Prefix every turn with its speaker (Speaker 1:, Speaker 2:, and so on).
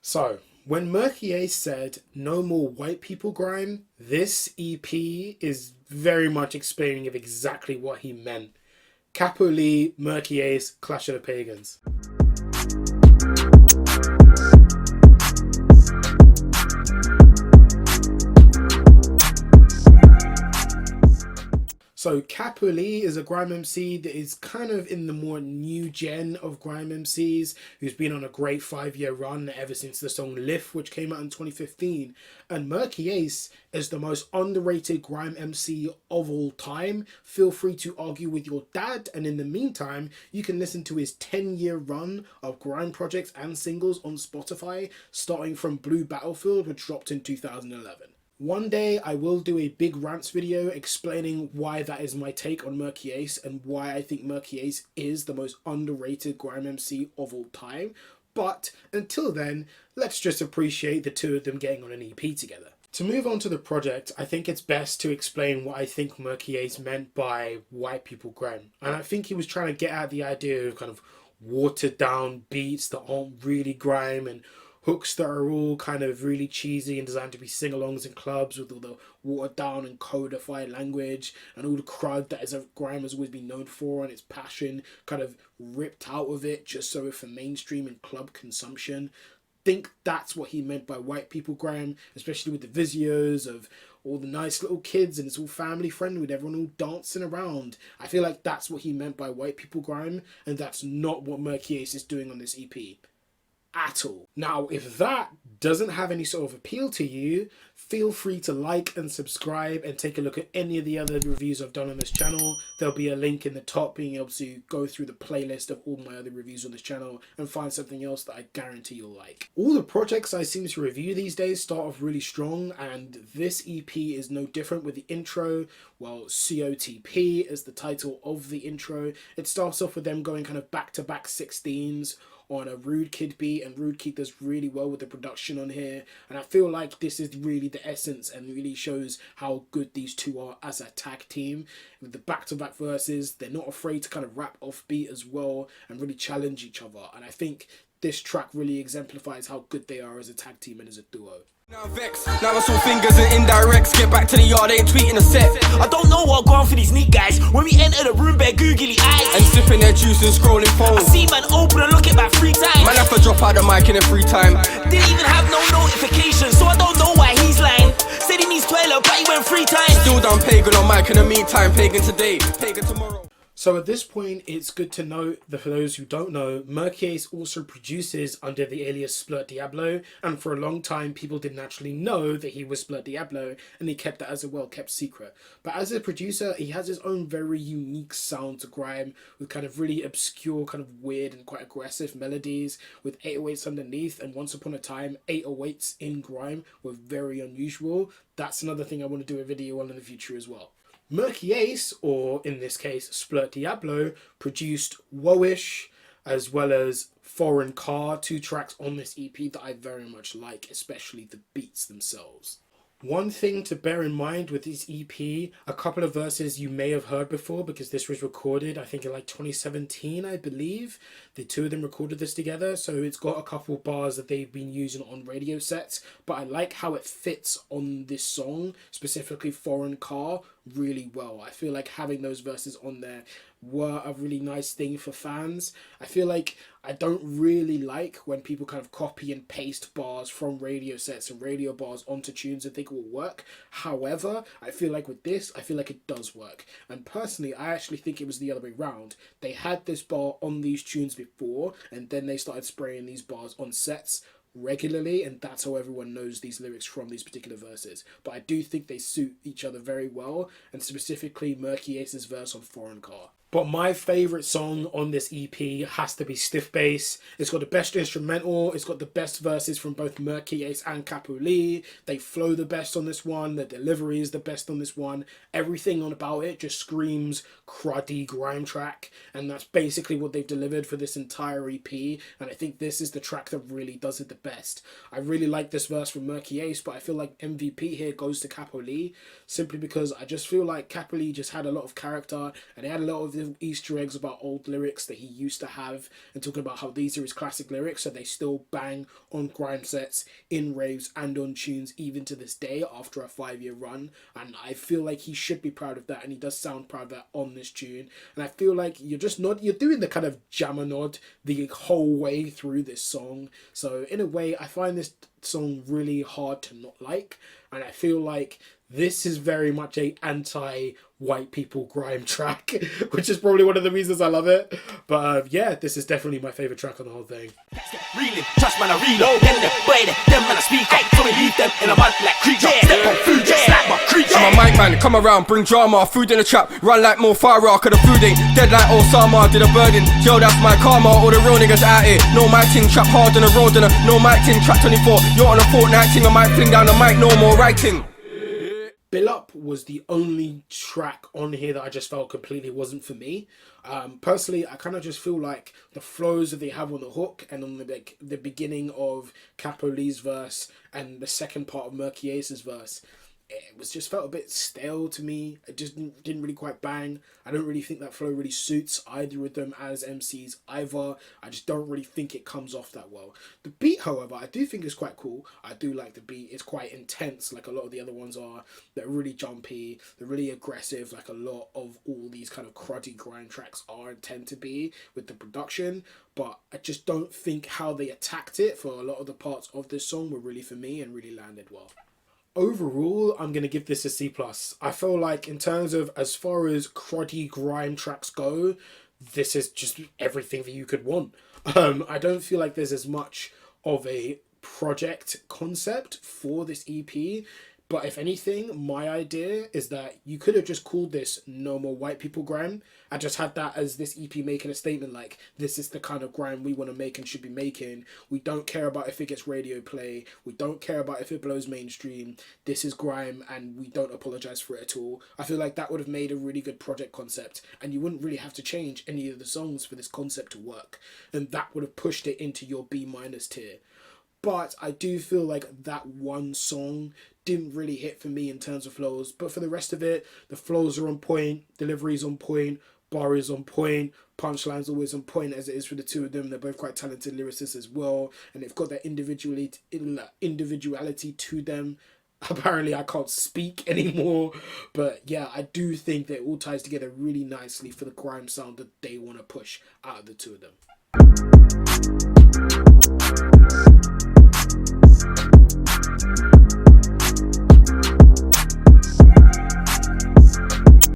Speaker 1: So, when Merky Ace said no more white people grime, this EP is very much explaining of exactly what he meant. Capo Lee, Merky Ace, Clash of the Paigons. So Capo Lee is a grime MC that is kind of in the more new gen of grime MCs, who's been on a great 5-year run ever since the song Lift, which came out in 2015. And Merky Ace is the most underrated grime MC of all time. Feel free to argue with your dad, and in the meantime, you can listen to his 10-year run of grime projects and singles on Spotify, starting from Blue Battlefield, which dropped in 2011. One day I will do a big rants video explaining why that is my take on Merky Ace and why I think Merky Ace is the most underrated grime MC of all time. But until then, let's just appreciate the two of them getting on an EP together. To move on to the project, I think it's best to explain what I think Merky Ace meant by white people grime. And I think he was trying to get at the idea of kind of watered down beats that aren't really grime and hooks that are all kind of really cheesy and designed to be sing-alongs in clubs with all the watered down and codified language and all the crud that grime has always been known for, and its passion kind of ripped out of it just so for mainstream and club consumption. Think that's what he meant by white people grime, especially with the visuals of all the nice little kids and it's all family friendly with everyone all dancing around. I feel like that's what he meant by white people grime, and that's not what Merky Ace is doing on this EP. At all. Now, if that doesn't have any sort of appeal to you, feel free to like and subscribe and take a look at any of the other reviews I've done on this channel. There'll be a link in the top being able to go through the playlist of all my other reviews on this channel and find something else that I guarantee you'll like. All the projects I seem to review these days start off really strong, and this EP is no different with the intro. Well, COTP is the title of the intro. It starts off with them going kind of back-to-back 16s on a Rude Kid beat, and Rude Kid does really well with the production on here, and I feel like this is really the essence and really shows how good these two are as a tag team. With the back-to-back verses, they're not afraid to kind of rap off beat as well and really challenge each other, and I think this track really exemplifies how good they are as a tag team and as a duo.
Speaker 2: Now I saw fingers and indirects. Get back to the yard, ain't tweeting a set. I don't know what going for these neat guys. When we enter the room, bare googly eyes and sipping their juice and scrolling phones. I see man open and look at back 3 times. Man have to drop out the mic in a free time. Didn't even have no notifications, so I don't know why he's lying. Said he needs toilet, but he went 3 times. Still done Pagan on mic in the meantime. Pagan today, Pagan tomorrow.
Speaker 1: So at this point, it's good to note that for those who don't know, Merky Ace also produces under the alias Splurt Diablo, and for a long time people didn't actually know that he was Splurt Diablo, and he kept that as a well-kept secret. But as a producer, he has his own very unique sound to grime, with kind of really obscure, kind of weird and quite aggressive melodies, with 808s underneath, and once upon a time, 808s in grime were very unusual. That's another thing I want to do a video on in the future as well. Merky Ace, or in this case Splurt Diablo, produced Woish as well as Foreign Car, 2 tracks on this EP that I very much like, especially the beats themselves. One thing to bear in mind with this EP, a couple of verses you may have heard before because this was recorded, I think in like 2017, I believe. The two of them recorded this together, so it's got a couple bars that they've been using on radio sets, but I like how it fits on this song, specifically Foreign Car, really well. I feel like having those verses on there were a really nice thing for fans. I feel like I don't really like when people kind of copy and paste bars from radio sets and radio bars onto tunes and think it will work. However, I feel like with this, I feel like it does work. And personally, I actually think it was the other way around. They had this bar on these tunes before, and then they started spraying these bars on sets regularly, and that's how everyone knows these lyrics from these particular verses. But I do think they suit each other very well, and specifically Merky Ace's verse on Foreign Car. But my favourite song on this EP has to be Stiff Bass. It's got the best instrumental, it's got the best verses from both Merky Ace and Capo Lee. They flow the best on this one, the delivery is the best on this one. Everything on about it just screams cruddy grime track, and that's basically what they've delivered for this entire EP, and I think this is the track that really does it the best. I really like this verse from Merky Ace, but I feel like MVP here goes to Capo Lee, simply because I just feel like Capo Lee just had a lot of character, and he had a lot of little Easter eggs about old lyrics that he used to have and talking about how these are his classic lyrics, so they still bang on grime sets, in raves, and on tunes even to this day after a 5-year run. And I feel like he should be proud of that, and he does sound proud of that on this tune. And I feel like you're doing the kind of jammer nod the whole way through this song. So in a way, I find this song really hard to not like, and I feel like this is very much a anti-white people grime track, which is probably one of the reasons I love it. But yeah, this is definitely my favourite track on the whole thing.
Speaker 2: Really, trust man, I reload. Then the way that them man I speak up, so we leave them in a month like creature. Step on food, just like my creature. I'm a mic man, come around, bring drama. Food in the trap, run like more fire rock. The food ain't dead like Osama. Did a burden, yo, that's my karma. All the real niggas out here, no my ting, trap hard on the road, and no my ting, trap 24. You're on a fortnight ting, I might fling down the mic, no more writing.
Speaker 1: Bill Up was the only track on here that I just felt completely wasn't for me. Personally, I kind of just feel like the flows that they have on the hook and on the beginning of Capo Lee's verse and the second part of Merky Ace's verse, it was just felt a bit stale to me. It just didn't really quite bang. I don't really think that flow really suits either of them as MCs either. I just don't really think it comes off that well. The beat, however, I do think is quite cool. I do like the beat. It's quite intense, like a lot of the other ones are. They're really jumpy. They're really aggressive, like a lot of all these kind of cruddy grime tracks are and tend to be with the production. But I just don't think how they attacked it for a lot of the parts of this song were really for me and really landed well. Overall, I'm going to give this a C+. I feel like in terms of as far as cruddy grime tracks go, this is just everything that you could want. I don't feel like there's as much of a project concept for this EP. But if anything, my idea is that you could have just called this No More White People Grime and just had that as this EP making a statement like, this is the kind of grime we want to make and should be making. We don't care about if it gets radio play. We don't care about if it blows mainstream. This is grime and we don't apologise for it at all. I feel like that would have made a really good project concept and you wouldn't really have to change any of the songs for this concept to work. And that would have pushed it into your B- tier. But I do feel like that one song didn't really hit for me in terms of flows. But for the rest of it, the flows are on point, delivery's on point, bar is on point, punchline's always on point as it is for the two of them. They're both quite talented lyricists as well. And they've got that individuality to them. Apparently I can't speak anymore. But yeah, I do think that it all ties together really nicely for the grime sound that they want to push out of the two of them.